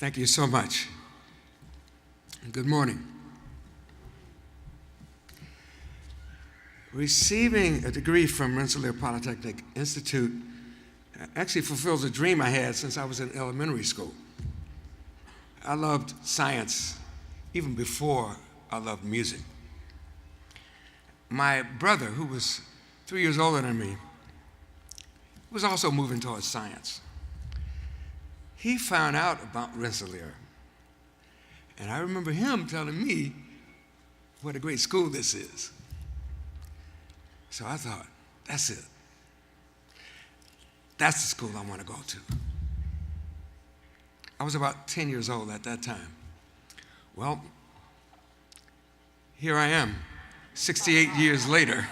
Thank you so much. Good morning. Receiving a degree from Rensselaer Polytechnic Institute actually fulfills a dream I had since I was in elementary school. I loved science even before I loved music. My brother, who was 3 years older than me, was also moving towards science. He found out about Rensselaer, and I remember him telling me what a great school this is. So I thought, that's it. That's the school I want to go to. I was about 10 years old at that time. Well, here I am, 68 years later.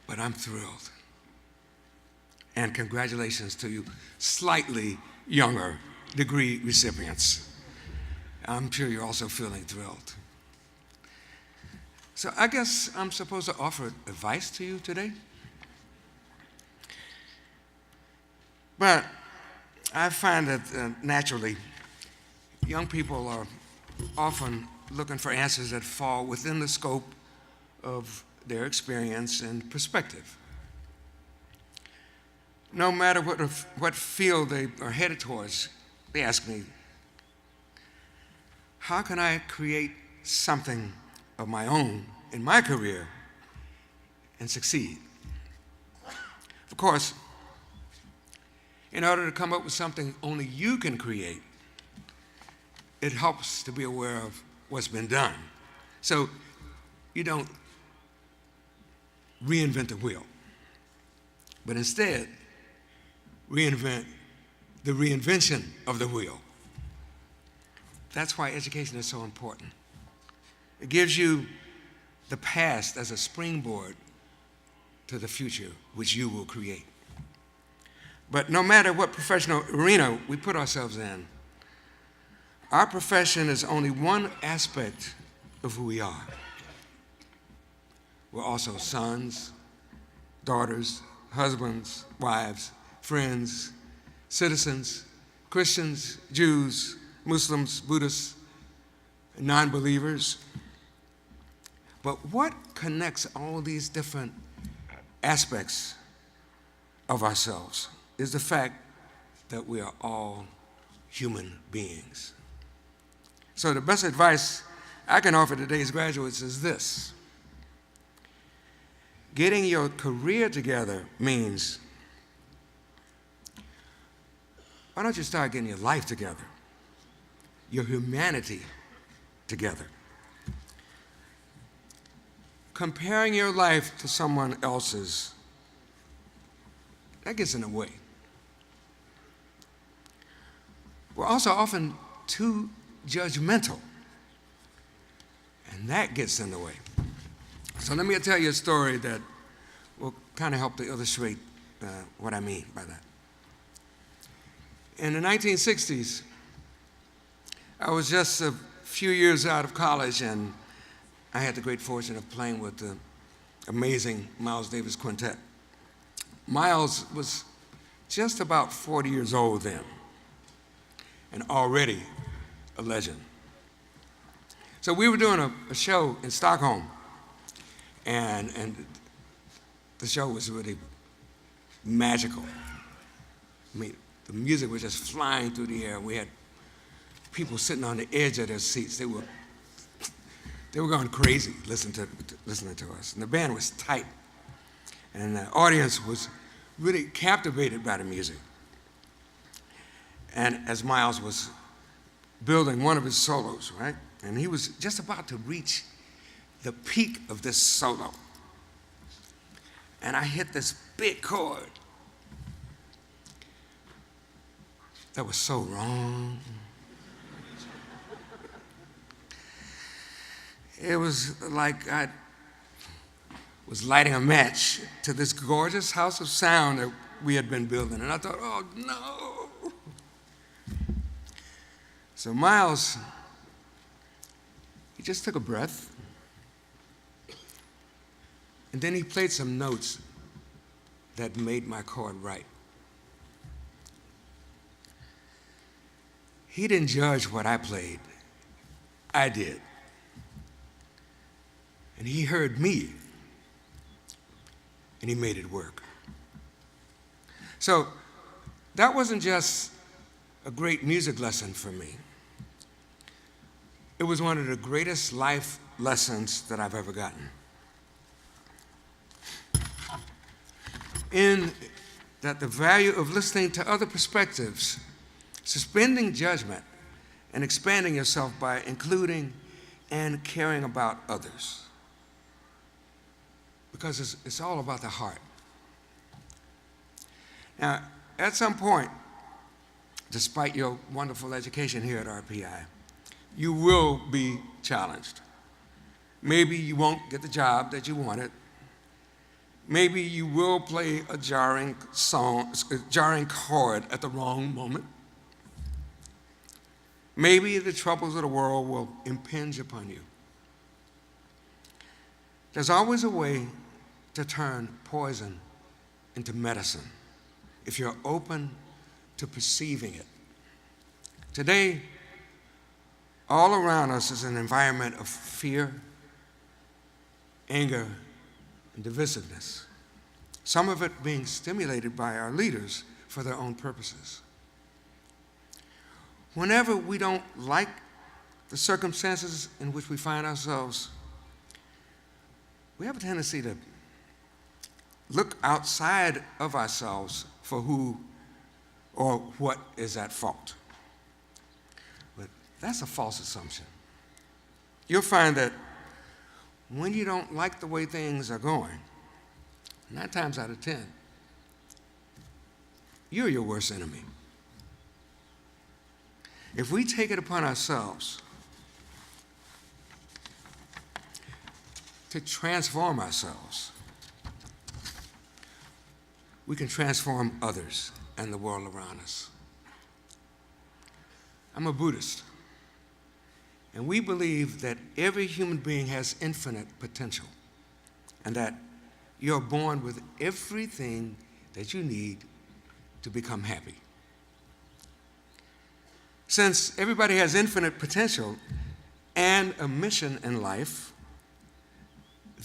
But I'm thrilled. And congratulations to you slightly younger degree recipients. I'm sure you're also feeling thrilled. So I guess I'm supposed to offer advice to you today. But I find that naturally, young people are often looking for answers that fall within the scope of their experience and perspective. No matter what field they are headed towards, they ask me, how can I create something of my own in my career and succeed? Of course, in order to come up with something only you can create, it helps to be aware of what's been done. So you don't reinvent the wheel, but instead reinvent the reinvention of the wheel. That's why education is so important. It gives you the past as a springboard to the future, which you will create. But no matter what professional arena we put ourselves in, our profession is only one aspect of who we are. We're also sons, daughters, husbands, wives, friends, citizens, Christians, Jews, Muslims, Buddhists, non-believers. But what connects all these different aspects of ourselves is the fact that we are all human beings. So the best advice I can offer today's graduates is this. Getting your career together means, why don't you start getting your life together, your humanity together? Comparing your life to someone else's, that gets in the way. We're also often too judgmental, and that gets in the way. So let me tell you a story that will kind of help to illustrate what I mean by that. In the 1960s, I was just a few years out of college, and I had the great fortune of playing with the amazing Miles Davis Quintet. Miles was just about 40 years old then, and already a legend. So we were doing a show in Stockholm, and the show was really magical. I mean, the music was just flying through the air. We had people sitting on the edge of their seats. They were going crazy listening to us. And the band was tight. And the audience was really captivated by the music. And as Miles was building one of his solos, right? And he was just about to reach the peak of this solo. And I hit this big chord that was so wrong. It was like I was lighting a match to this gorgeous house of sound that we had been building. And I thought, oh no. So Miles, he just took a breath. And then he played some notes that made my chord right. He didn't judge what I played. I did. And he heard me, and he made it work. So that wasn't just a great music lesson for me. It was one of the greatest life lessons that I've ever gotten. In that the value of listening to other perspectives, suspending judgment, and expanding yourself by including and caring about others. Because it's all about the heart. Now, at some point, despite your wonderful education here at RPI, you will be challenged. Maybe you won't get the job that you wanted. Maybe you will play a jarring chord at the wrong moment. Maybe the troubles of the world will impinge upon you. There's always a way to turn poison into medicine if you're open to perceiving it. Today, all around us is an environment of fear, anger, and divisiveness, some of it being stimulated by our leaders for their own purposes. Whenever we don't like the circumstances in which we find ourselves, we have a tendency to look outside of ourselves for who or what is at fault. But that's a false assumption. You'll find that when you don't like the way things are going, 9 times out of 10, you're your worst enemy. If we take it upon ourselves to transform ourselves, we can transform others and the world around us. I'm a Buddhist, and we believe that every human being has infinite potential, and that you're born with everything that you need to become happy. Since everybody has infinite potential and a mission in life,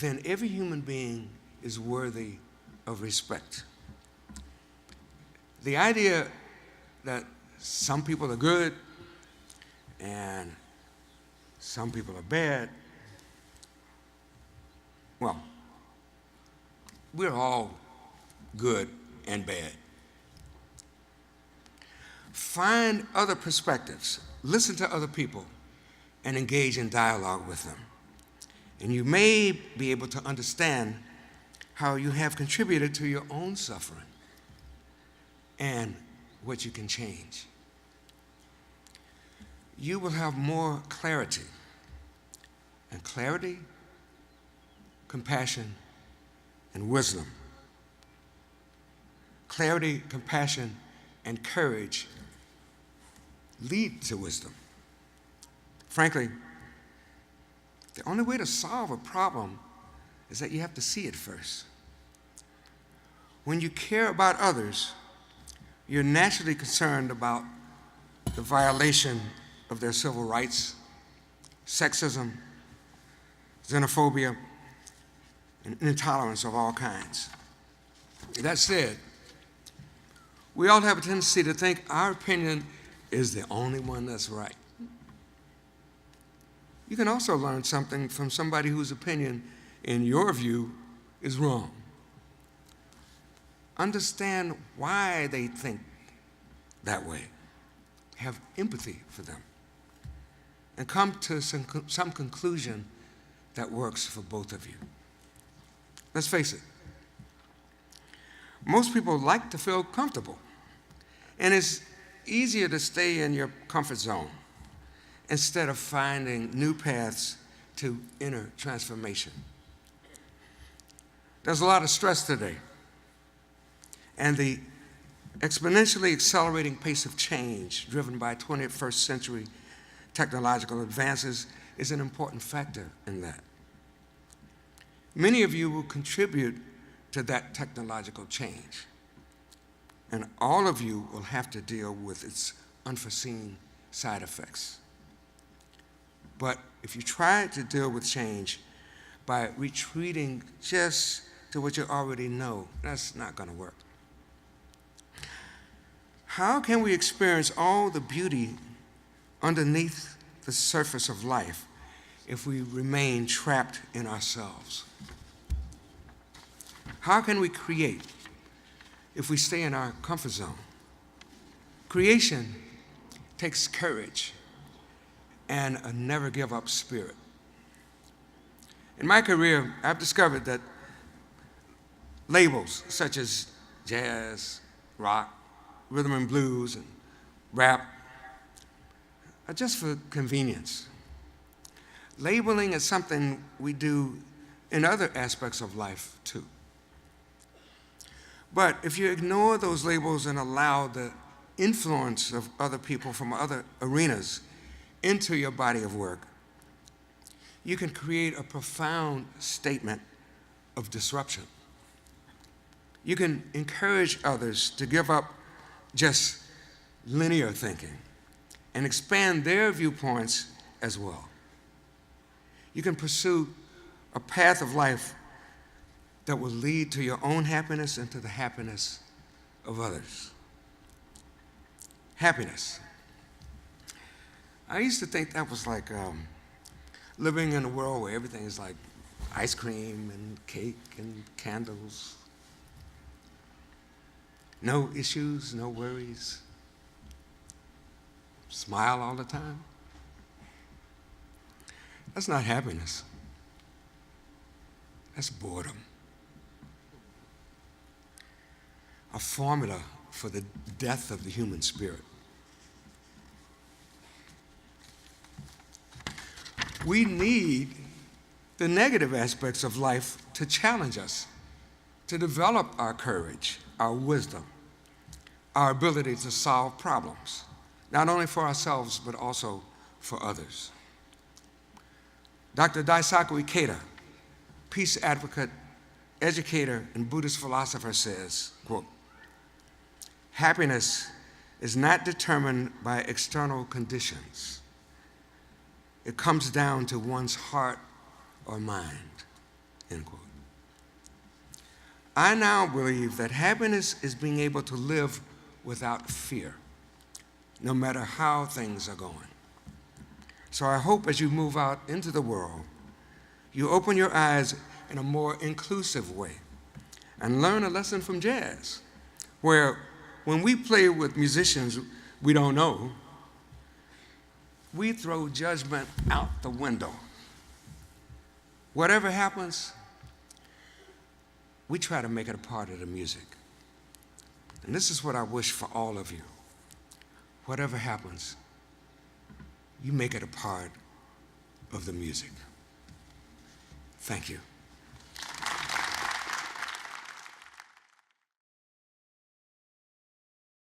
then every human being is worthy of respect. The idea that some people are good and some people are bad, well, we're all good and bad. Find other perspectives, listen to other people, and engage in dialogue with them. And you may be able to understand how you have contributed to your own suffering and what you can change. You will have more clarity. And clarity, compassion, and wisdom. Clarity, compassion, and courage lead to wisdom. Frankly, the only way to solve a problem is that you have to see it first. When you care about others, you're naturally concerned about the violation of their civil rights, sexism, xenophobia, and intolerance of all kinds. That said, we all have a tendency to think our opinion is the only one that's right. You can also learn something from somebody whose opinion, in your view, is wrong. Understand why they think that way. Have empathy for them. And come to some conclusion that works for both of you. Let's face it. Most people like to feel comfortable. And it's easier to stay in your comfort zone instead of finding new paths to inner transformation. There's a lot of stress today. And the exponentially accelerating pace of change driven by 21st century technological advances is an important factor in that. Many of you will contribute to that technological change, and all of you will have to deal with its unforeseen side effects. But if you try to deal with change by retreating just to what you already know, that's not going to work. How can we experience all the beauty underneath the surface of life if we remain trapped in ourselves? How can we create if we stay in our comfort zone? Creation takes courage and a never give up spirit. In my career, I've discovered that labels such as jazz, rock, rhythm and blues, and rap are just for convenience. Labeling is something we do in other aspects of life too. But if you ignore those labels and allow the influence of other people from other arenas into your body of work, you can create a profound statement of disruption. You can encourage others to give up just linear thinking and expand their viewpoints as well. You can pursue a path of life that will lead to your own happiness and to the happiness of others. Happiness. I used to think that was like living in a world where everything is like ice cream and cake and candles. No issues, no worries. Smile all the time. That's not happiness. That's boredom. A formula for the death of the human spirit. We need the negative aspects of life to challenge us, to develop our courage, our wisdom, our ability to solve problems, not only for ourselves, but also for others. Dr. Daisaku Ikeda, peace advocate, educator, and Buddhist philosopher says, quote, "Happiness is not determined by external conditions. It comes down to one's heart or mind," end quote. I now believe that happiness is being able to live without fear, no matter how things are going. So I hope as you move out into the world, you open your eyes in a more inclusive way and learn a lesson from jazz, where when we play with musicians we don't know, we throw judgment out the window. Whatever happens, we try to make it a part of the music. And this is what I wish for all of you. Whatever happens, you make it a part of the music. Thank you.